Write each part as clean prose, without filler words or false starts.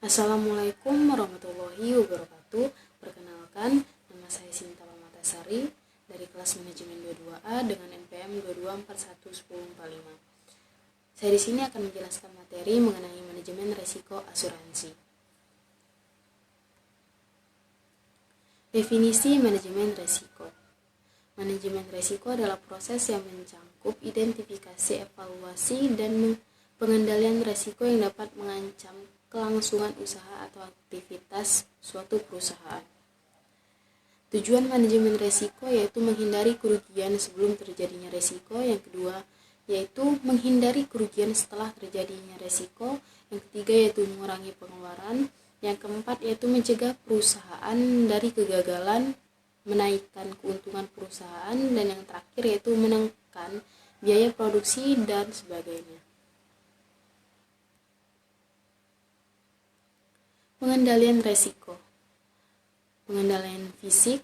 Assalamualaikum warahmatullahi wabarakatuh. Perkenalkan, nama saya Sinta Pamatasari dari kelas manajemen 22A dengan NPM 22411045. Saya di sini akan menjelaskan materi mengenai manajemen risiko asuransi. Definisi manajemen risiko. Manajemen risiko adalah proses yang mencakup identifikasi, evaluasi, dan pengendalian risiko yang dapat mengancam kelangsungan usaha atau aktivitas suatu perusahaan. Tujuan manajemen risiko yaitu menghindari kerugian sebelum terjadinya risiko. Yang kedua yaitu menghindari kerugian setelah terjadinya risiko. Yang ketiga yaitu mengurangi pengeluaran. Yang keempat yaitu mencegah perusahaan dari kegagalan, menaikkan keuntungan perusahaan, dan yang terakhir yaitu menekan biaya produksi dan sebagainya. Pengendalian risiko. Pengendalian fisik,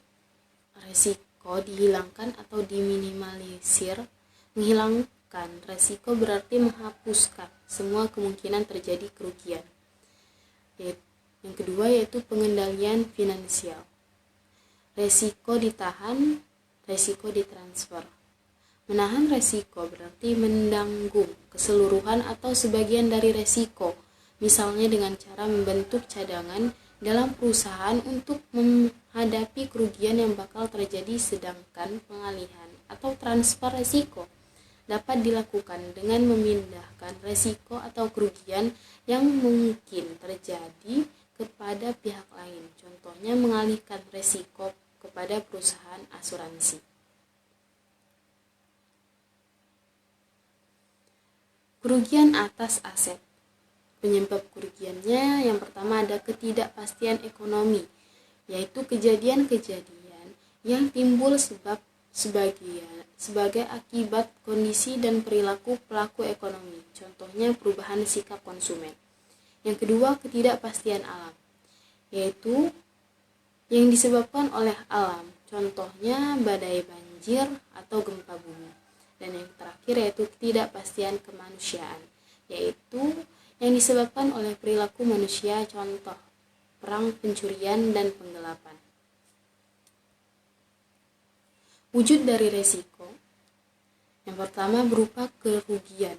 risiko dihilangkan atau diminimalisir. Menghilangkan risiko berarti menghapuskan semua kemungkinan terjadi kerugian. Yang kedua yaitu pengendalian finansial. Risiko ditahan, risiko ditransfer. Menahan risiko berarti menanggung keseluruhan atau sebagian dari risiko, misalnya dengan cara membentuk cadangan dalam perusahaan untuk menghadapi kerugian yang bakal terjadi, sedangkan pengalihan atau transfer risiko dapat dilakukan dengan memindahkan risiko atau kerugian yang mungkin terjadi kepada pihak lain. Contohnya mengalihkan risiko kepada perusahaan asuransi. Kerugian atas aset. Penyebab kerugiannya yang pertama ada ketidakpastian ekonomi, yaitu kejadian-kejadian yang timbul sebagai akibat kondisi dan perilaku pelaku ekonomi, contohnya perubahan sikap konsumen. Yang kedua, ketidakpastian alam, yaitu yang disebabkan oleh alam, contohnya badai, banjir, atau gempa bumi. Dan yang terakhir yaitu ketidakpastian kemanusiaan, yaitu yang disebabkan oleh perilaku manusia, contoh perang, pencurian, dan penggelapan. Wujud dari risiko. Yang pertama berupa kerugian,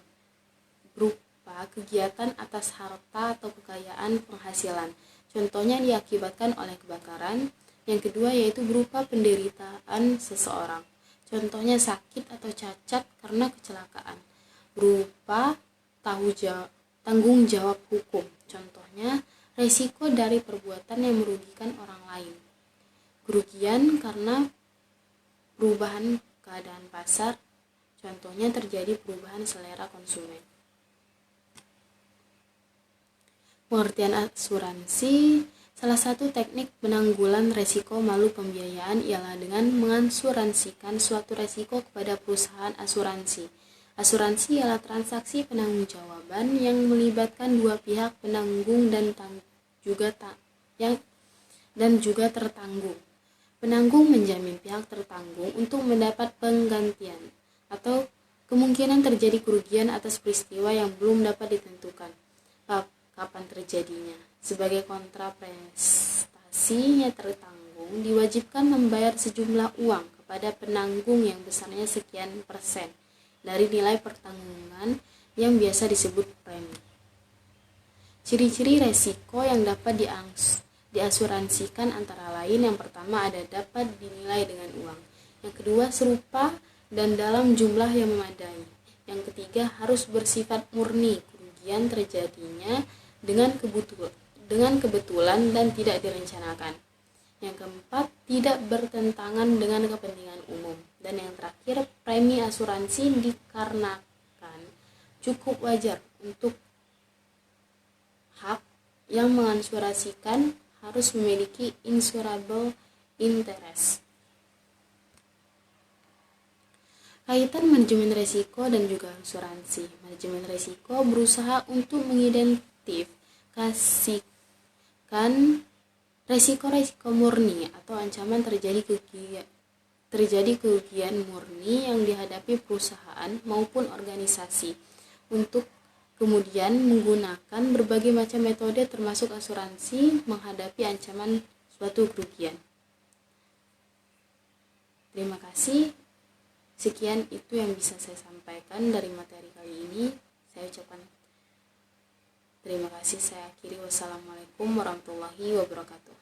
berupa kegiatan atas harta atau kekayaan, penghasilan, contohnya diakibatkan oleh kebakaran. Yang kedua yaitu berupa penderitaan seseorang, contohnya sakit atau cacat karena kecelakaan. Berupa tanggung jawab hukum, contohnya risiko dari perbuatan yang merugikan orang lain. Kerugian karena perubahan keadaan pasar, contohnya terjadi perubahan selera konsumen. Pengertian asuransi. Salah satu teknik penanggulan risiko malu pembiayaan ialah dengan mengasuransikan suatu risiko kepada perusahaan asuransi. Asuransi ialah transaksi penangguhjawaban yang melibatkan dua pihak, penanggung dan juga tertanggung. Penanggung menjamin pihak tertanggung untuk mendapat penggantian atau kemungkinan terjadi kerugian atas peristiwa yang belum dapat ditentukan kapan terjadinya. Sebagai kontraprestasinya, tertanggung diwajibkan membayar sejumlah uang kepada penanggung yang besarnya sekian persen dari nilai pertanggungan yang biasa disebut premi. Ciri-ciri risiko yang dapat diasuransikan antara lain, yang pertama ada dapat dinilai dengan uang. Yang kedua serupa dan dalam jumlah yang memadai. Yang ketiga harus bersifat murni, kerugian terjadinya dengan kebetulan dan tidak direncanakan. Yang keempat, tidak bertentangan dengan kepentingan umum. Dan yang terakhir, premi asuransi dikarenakan cukup wajar untuk hak yang mengasuransikan harus memiliki insurable interest. Kaitan manajemen risiko dan juga asuransi. Manajemen risiko berusaha untuk mengidentifikasikan risiko-risiko murni atau ancaman terjadi kerugian murni yang dihadapi perusahaan maupun organisasi untuk Kemudian menggunakan berbagai macam metode termasuk asuransi menghadapi ancaman suatu kerugian. Terima kasih. Sekian itu yang bisa saya sampaikan dari materi kali ini. Saya ucapkan terima kasih. Saya akhiri. Wassalamualaikum warahmatullahi wabarakatuh.